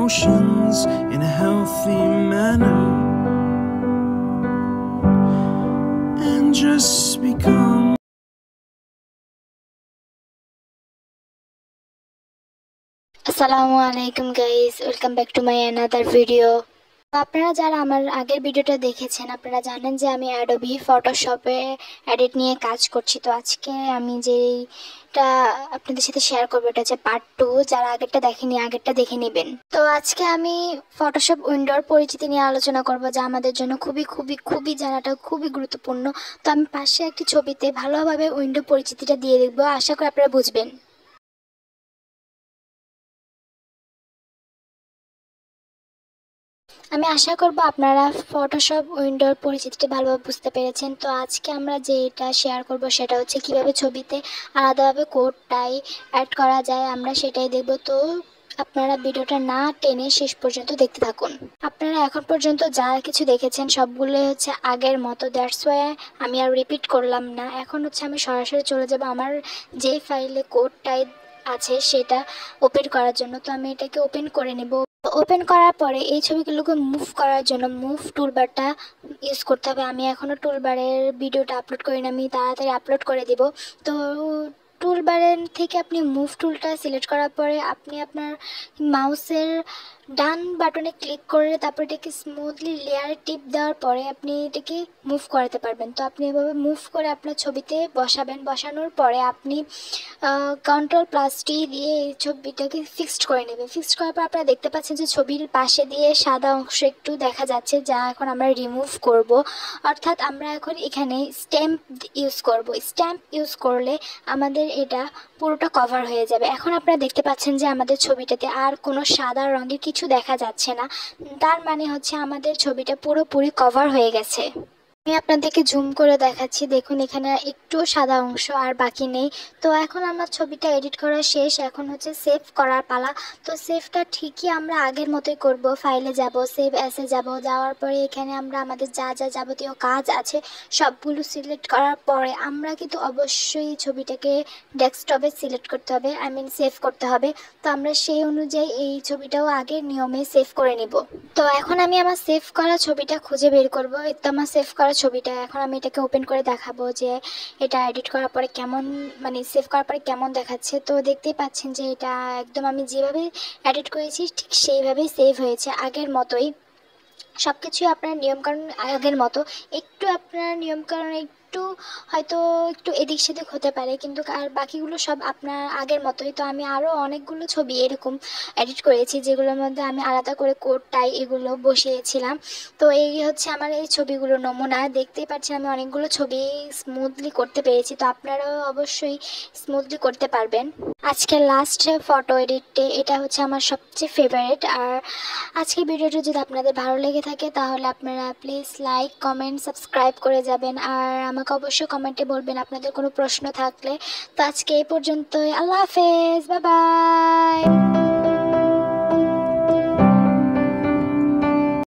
emotions in a healthy manner and just become. আসসালামু আলাইকুম guys, welcome back to my another video. আপনারা যারা আমার আগের ভিডিওটা দেখেছেন আপনারা জানেন যে আমি অ্যাডোবি ফটোশপে এডিট নিয়ে কাজ করছি। তো আজকে আমি যেটা আপনাদের সাথে শেয়ার করবো এটা হচ্ছে পার্ট 2। যারা আগেরটা দেখেনি আগেরটা দেখে নেবেন। তো আজকে আমি ফটোশপ উইন্ডোর পরিচিতি নিয়ে আলোচনা করব, যা আমাদের জন্য খুবই খুবই খুবই জানাটা খুবই গুরুত্বপূর্ণ। তো আমি পাশে একটি ছবিতে ভালোভাবে উইন্ডো পরিচিতিটা দিয়ে দেখবো, আশা করি আপনারা বুঝবেন। আমি আশা করব আপনারা ফটোশপ উইন্ডোর পরিচিতিটা ভালোভাবে বুঝতে পেরেছেন। তো আজকে আমরা যেটা শেয়ার করব সেটা হচ্ছে কিভাবে ছবিতে আলাদাভাবে কোড টাই অ্যাড করা যায়, আমরা সেটাই দেখব। তো আপনারা ভিডিওটা না টেনে শেষ পর্যন্ত দেখতে থাকুন। আপনারা এখন পর্যন্ত যা কিছু দেখেছেন সবগুলোই হচ্ছে আগের মতো, দ্যাটস ওয়াই আমি আর রিপিট করলাম না। এখন হচ্ছে আমি সরাসরি চলে যাব আমার যে ফাইলে কোড টাই আছে সেটা ওপেন করার জন্য। তো আমি এটাকে ওপেন করে নেব। ওপেন করার পরে এই ছবিগুলোকে মুভ করার জন্য মুভ টুলবারটা ইউজ করতে হবে। আমি এখনও টুলবারের ভিডিওটা আপলোড করিনি, আমি তাড়াতাড়ি আপলোড করে দেব। তো টুলবারের থেকে আপনি মুভ টুলটা সিলেক্ট করার পরে আপনি আপনার মাউসের ডান বাটনে ক্লিক করে তারপর এটাকে স্মুথলি লেয়ারে টিপ দেওয়ার পরে আপনি এটাকে মুভ করাতে পারবেন। তো আপনি এভাবে মুভ করে আপনার ছবিতে বসাবেন। বসানোর পরে আপনি Ctrl+T দিয়ে এই ছবিটাকে ফিক্সড করে নেবেন। ফিক্সড করার পর আপনারা দেখতে পাচ্ছেন যে ছবির পাশে দিয়ে সাদা অংশ একটু দেখা যাচ্ছে, যা এখন আমরা রিমুভ করব। অর্থাৎ আমরা এখন এখানে স্ট্যাম্প ইউজ করব। স্ট্যাম্প ইউজ করলে আমাদের এটা পুরোটা কভার হয়ে যাবে। এখন আপনারা দেখতে পাচ্ছেন যে আমাদের ছবিটাতে আর কোনো সাদা রঙের কিছু দেখা যাচ্ছে না, তার মানে হচ্ছে আমাদের ছবিটা পুরোপুরি কভার হয়ে গেছে। আমি আপনাদেরকে জুম করে দেখাচ্ছি, দেখুন এখানে একটু সাদা অংশ আর বাকি নেই। তো এখন আমার ছবিটা এডিট করা শেষ, এখন হচ্ছে সেভ করার পালা। তো সেভটা ঠিকই আমরা আগের মতোই করব। ফাইলে যাব, সেভ অ্যাসে যাব, যাওয়ার পরে এখানে আমরা আমাদের যা যা যাবতীয় কাজ আছে সবগুলো সিলেক্ট করার পরে আমরা কিন্তু অবশ্যই ছবিটাকে ডেস্কটপে সিলেক্ট করতে হবে, আই মিন সেভ করতে হবে। তো আমরা সেই অনুযায়ী এই ছবিটাও আগের নিয়মে সেভ করে নিব। তো এখন আমি আমার সেভ করা ছবিটা খুঁজে বের করব। তো আমার সেভ করা ছবিটা এখন আমি এটাকে ওপেন করে দেখাবো যে এটা এডিট করার পরে কেমন, মানে সেভ করার পরে কেমন দেখাচ্ছে। তো দেখতেই পাচ্ছেন যে এটা একদম আমি যেভাবে এডিট করেছি ঠিক সেইভাবেই সেভ হয়েছে, আগের মতোই। সব কিছুই আপনার নিয়মকানুন আগের মতো, একটু আপনার নিয়মকানুন একটু হয়তো একটু এদিক সেদিক হতে পারে, কিন্তু আর বাকিগুলো সব আপনার আগের মতোই। তো আমি আরও অনেকগুলো ছবি এরকম এডিট করেছি যেগুলোর মধ্যে আমি আলাদা করে কোড টাই এগুলো বসিয়েছিলাম। তো এই হচ্ছে আমার এই ছবিগুলো নমুনা। দেখতেই পাচ্ছেন আমি অনেকগুলো ছবি স্মুথলি করতে পেরেছি, তো আপনারাও অবশ্যই স্মুথলি করতে পারবেন। আজকে লাস্ট ফটো এডিটে এটা হচ্ছে আমার সবচেয়ে ফেভারিট। আর আজকে ভিডিওটা যদি আপনাদের ভালো লেগে থাকে তাহলে আপনারা প্লিজ লাইক কমেন্ট সাবস্ক্রাইব করে যাবেন, আর আমাকে অবশ্যই কমেন্টে বলবেন আপনাদের কোনো প্রশ্ন থাকলে। তো আজকে এই পর্যন্তই, আল্লাহ হাফেজ, বাই বাই।